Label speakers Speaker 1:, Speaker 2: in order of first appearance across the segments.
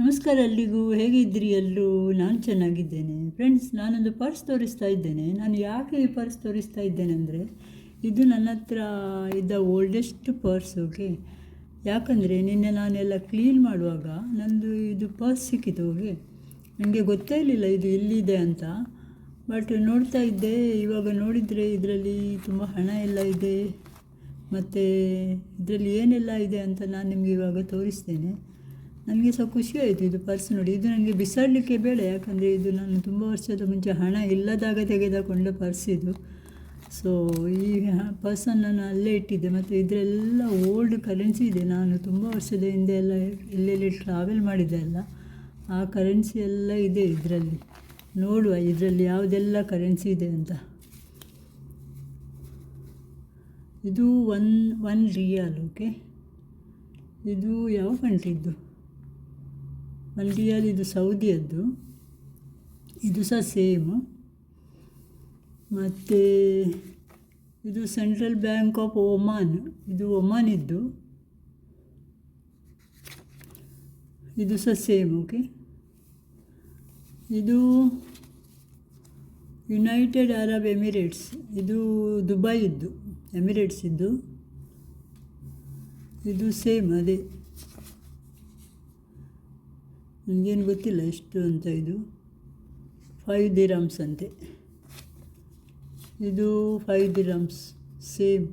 Speaker 1: ನಮಸ್ಕಾರ ಎಲ್ರಿಗೂ, ಹೇಗಿದ್ದೀರಿ ಎಲ್ಲರೂ? ನಾನು ಚೆನ್ನಾಗಿದ್ದೇನೆ ಫ್ರೆಂಡ್ಸ್. ನಾನೊಂದು ಪರ್ಸ್ ತೋರಿಸ್ತಾ ಇದ್ದೇನೆ. ನಾನು ಯಾಕೆ ಈ ಪರ್ಸ್ ತೋರಿಸ್ತಾ ಇದ್ದೇನೆ ಅಂದರೆ, ಇದು ನನ್ನ ಹತ್ರ ಇದ್ದ ಓಲ್ಡೆಸ್ಟ್ ಪರ್ಸ್. ಓಕೆ, ಯಾಕಂದರೆ ನಿನ್ನೆ ನಾನೆಲ್ಲ ಕ್ಲೀನ್ ಮಾಡುವಾಗ ನಂದು ಇದು ಪರ್ಸ್ ಸಿಕ್ಕಿತು. ಓಕೆ, ನನಗೆ ಗೊತ್ತೇ ಇರಲಿಲ್ಲ ಇದು ಎಲ್ಲಿದೆ ಅಂತ. ಬಟ್ ನೋಡ್ತಾ ಇದ್ದೆ, ಇವಾಗ ನೋಡಿದರೆ ಇದರಲ್ಲಿ ತುಂಬ ಹಣ ಎಲ್ಲ ಇದೆ ಮತ್ತು ಇದರಲ್ಲಿ ಏನೆಲ್ಲ ಇದೆ ಅಂತ ನಾನು ನಿಮಗೆ ಇವಾಗ ತೋರಿಸ್ತೇನೆ. ನನಗೆ ಸಹ ಖುಷಿ ಆಯಿತು ಇದು ಪರ್ಸ್ ನೋಡಿ. ಇದು ನನಗೆ ಬಿಸಾಡಲಿಕ್ಕೆ ಬೇಡ, ಯಾಕಂದರೆ ಇದು ನಾನು ತುಂಬ ವರ್ಷದ ಮುಂಚೆ ಹಣ ಇಲ್ಲದಾಗ ತೆಗೆದುಕೊಂಡ ಪರ್ಸ್ ಇದು. ಸೊ ಈ ಪರ್ಸನ್ನು ನಾನು ಅಲ್ಲೇ ಇಟ್ಟಿದ್ದೆ. ಮತ್ತು ಇದರೆಲ್ಲ ಓಲ್ಡ್ ಕರೆನ್ಸಿ ಇದೆ. ನಾನು ತುಂಬ ವರ್ಷದ ಹಿಂದೆ ಎಲ್ಲ ಎಲ್ಲೆಲ್ಲಿ ಟ್ರಾವೆಲ್ ಮಾಡಿದ್ದೆ ಅಲ್ಲ, ಆ ಕರೆನ್ಸಿ ಎಲ್ಲ ಇದೆ ಇದರಲ್ಲಿ. ನೋಡುವ ಇದರಲ್ಲಿ ಯಾವುದೆಲ್ಲ ಕರೆನ್ಸಿ ಇದೆ ಅಂತ. ಇದು ಒನ್ ರಿಯಾಲ್. ಓಕೆ, ಇದು ಯಾವ ಕಂಟ್ರಿದ್ದು? ಒನ್ ರಿಯಾಲ್ ಇದು ಸೌದಿಯದ್ದು. ಇದು ಸಹ ಸೇಮ್. ಮತ್ತು ಇದು ಸೆಂಟ್ರಲ್ ಬ್ಯಾಂಕ್ ಆಫ್ ಒಮಾನ್, ಇದು ಒಮಾನಿದ್ದು. ಇದು ಸಹ ಸೇಮ್. ಓಕೆ, ಇದು ಯುನೈಟೆಡ್ ಅರಬ್ ಎಮಿರೇಟ್ಸ್, ಇದು ದುಬೈ ಇದ್ದು, ಎಮಿರೇಟ್ಸ್ ಇದ್ದು. ಇದು ಸೇಮ್ ಅದೇ, ನನಗೇನು ಗೊತ್ತಿಲ್ಲ ಎಷ್ಟು ಅಂತ. ಇದು 5 ದಿರಮ್ಸ್ ಅಂತೆ. ಇದು 5 ದಿರಮ್ಸ್ ಸೇಮ್.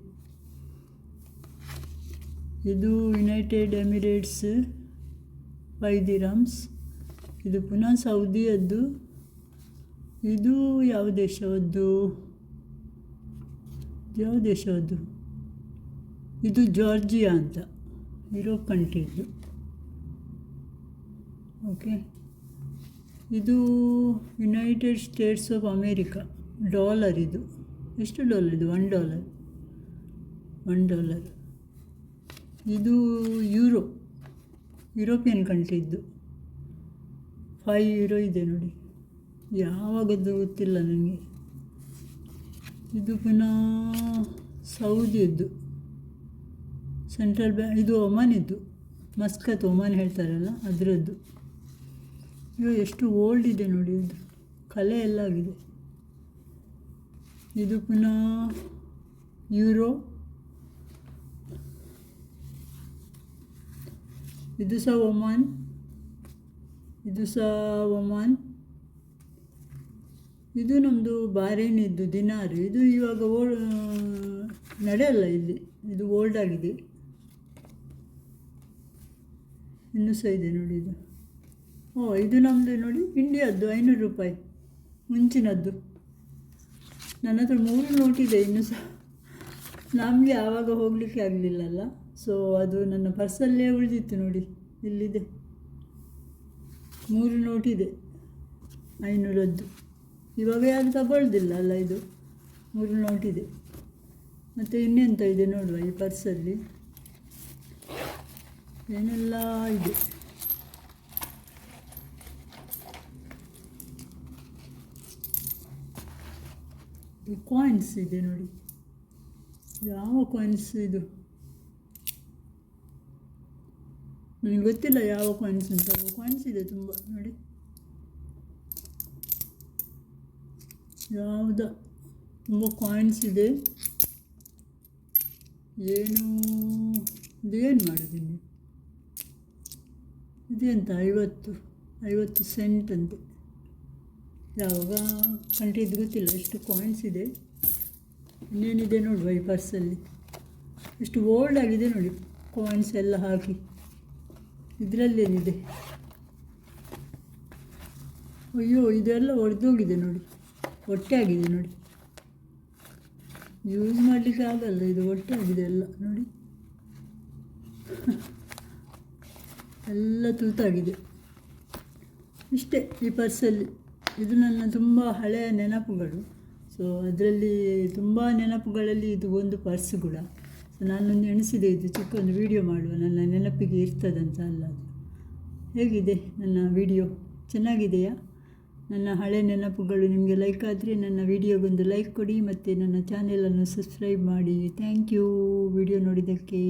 Speaker 1: ಇದು ಯುನೈಟೆಡ್ ಎಮಿರೇಟ್ಸ್ 5 ದಿರಮ್ಸ್. ಇದು ಪುನಃ ಸೌದಿಯದ್ದು. ಇದು ಯಾವ ದೇಶವದ್ದು? ಇದು ಜಾರ್ಜಿಯಾ ಅಂತ, ಯುರೋಪ್ ಕಂಟ್ರಿದ್ದು. ಓಕೆ, ಇದು United States of America dollar. ಇದು ಎಷ್ಟು ಡಾಲರ್? ಇದು $1. ಇದು ಯುರೋಪಿಯನ್ ಕಂಟ್ರಿದ್ದು. €5 ಇದೆ ನೋಡಿ. ಯಾವಾಗದ್ದು ಗೊತ್ತಿಲ್ಲ ನನಗೆ. ಇದು ಪುನಃ ಸೌದಿಯದ್ದು, ಸೆಂಟ್ರಲ್ ಬ್ಯಾಂಕ್. ಇದು ಒಮಾನಿದ್ದು, ಮಸ್ಕತ್ ಒಮಾನ್ ಹೇಳ್ತಾರಲ್ಲ ಅದರದ್ದು. ಇದು ಎಷ್ಟು ಓಲ್ಡ್ ಇದೆ ನೋಡಿ, ಅದು ಕಲೆ ಎಲ್ಲ ಆಗಿದೆ. ಇದು ಪುನಃ ಯೂರೋ. ಇದು ಸಹ ಒಮಾನ್. ಇದು ನಮ್ಮದು ಬಾರೇನಿದ್ದು ದಿನಾರು. ಇದು ಇವಾಗ ನಡೆಯಲ್ಲ ಇಲ್ಲಿ, ಇದು ಓಲ್ಡ್ ಆಗಿದೆ. ಇನ್ನೂ ಸಹ ಇದೆ ನೋಡಿ ಇದು. ಇದು ನಮ್ಮದು ನೋಡಿ, ಇಂಡಿಯಾದ್ದು ₹500 ಮುಂಚಿನದ್ದು. ನನ್ನ ಹತ್ರ 3 ನೋಟಿದೆ ಇನ್ನೂ ಸಹ. ನಮಗೆ ಆವಾಗ ಹೋಗಲಿಕ್ಕೆ ಆಗಲಿಲ್ಲಲ್ಲ, ಸೊ ಅದು ನನ್ನ ಪರ್ಸಲ್ಲೇ ಉಳಿದಿತ್ತು ನೋಡಿ, ಇಲ್ಲಿದೆ. 3 ನೋಟಿದೆ 500ದ್ದು. ಇವಾಗ ಯಾರು ತಗೊಳ್ದಿಲ್ಲ ಅಲ್ಲ, ಇದು 3 ನೋಟಿದೆ. ಮತ್ತು ಇನ್ನೆಂತ ಇದೆ ನೋಡುವ ಈ ಪರ್ಸಲ್ಲಿ, ಏನೆಲ್ಲ ಇದೆ. ಈ ಕಾಯಿನ್ಸ್ ಇದೆ ನೋಡಿ. ಯಾವ ಕಾಯಿನ್ಸ್ ಇದು ನನಗೆ ಗೊತ್ತಿಲ್ಲ, ಯಾವ ಕಾಯಿನ್ಸ್ ಅಂತ. ಕಾಯಿನ್ಸ್ ಇದೆ ತುಂಬ ನೋಡಿ. ತುಂಬ ಕಾಯಿನ್ಸ್ ಇದೆ. ಇದೇನು ಮಾಡಿದ್ದೀನಿ? ಇದೆಂತ 50 ಸೆಂಟ್ ಅಂತೆ. ಯಾವಾಗ ಕಂಟ್ರಿದ್ದು ಗೊತ್ತಿಲ್ಲ. ಎಷ್ಟು ಕಾಯಿನ್ಸ್ ಇದೆ, ಇನ್ನೇನಿದೆ ನೋಡುವ ಈ ಪರ್ಸಲ್ಲಿ. ಎಷ್ಟು ಓಲ್ಡ್ ಆಗಿದೆ ನೋಡಿ, ಕಾಯಿನ್ಸ್ ಎಲ್ಲ ಹಾಕಿ. ಇದರಲ್ಲೇನಿದೆ? ಅಯ್ಯೋ, ಇದೆಲ್ಲ ಒಡೆದೋಗಿದೆ ನೋಡಿ, ಹೊಟ್ಟೆ ಆಗಿದೆ ನೋಡಿ. ಯೂಸ್ ಮಾಡಲಿಕ್ಕೆ ಆಗಲ್ಲ, ಇದು ಹೊಟ್ಟೆ ಆಗಿದೆ ಎಲ್ಲ ನೋಡಿ. ಎಲ್ಲ ತೂತಾಗಿದೆ. ಇಷ್ಟೇ ಈ ಪರ್ಸಲ್ಲಿ. ಇದು ನನ್ನ ತುಂಬ ಹಳೆಯ ನೆನಪುಗಳು. ಸೊ ಅದರಲ್ಲಿ ತುಂಬ ನೆನಪುಗಳಲ್ಲಿ ಇದು ಒಂದು ಪರ್ಸ್ ಕೂಡ. ಸೊ ನಾನೊಂದು ಎಣಿಸಿದೆ, ಇದು ಚಿಕ್ಕೊಂದು ವೀಡಿಯೋ ಮಾಡುವ, ನನ್ನ ನೆನಪಿಗೆ ಇರ್ತದಂತ. ಅಲ್ಲ, ಅದು ಹೇಗಿದೆ ನನ್ನ ವೀಡಿಯೋ? ಚೆನ್ನಾಗಿದೆಯಾ? ನನ್ನ ಹಳೆ ನೆನಪುಗಳು ನಿಮಗೆ ಲೈಕ್ ಆದರೆ ನನ್ನ ವೀಡಿಯೋಗೊಂದು ಲೈಕ್ ಕೊಡಿ ಮತ್ತು ನನ್ನ ಚಾನೆಲನ್ನು ಸಬ್ಸ್ಕ್ರೈಬ್ ಮಾಡಿ. ಥ್ಯಾಂಕ್ ಯು ವಿಡಿಯೋ ನೋಡಿದ್ದಕ್ಕೆ.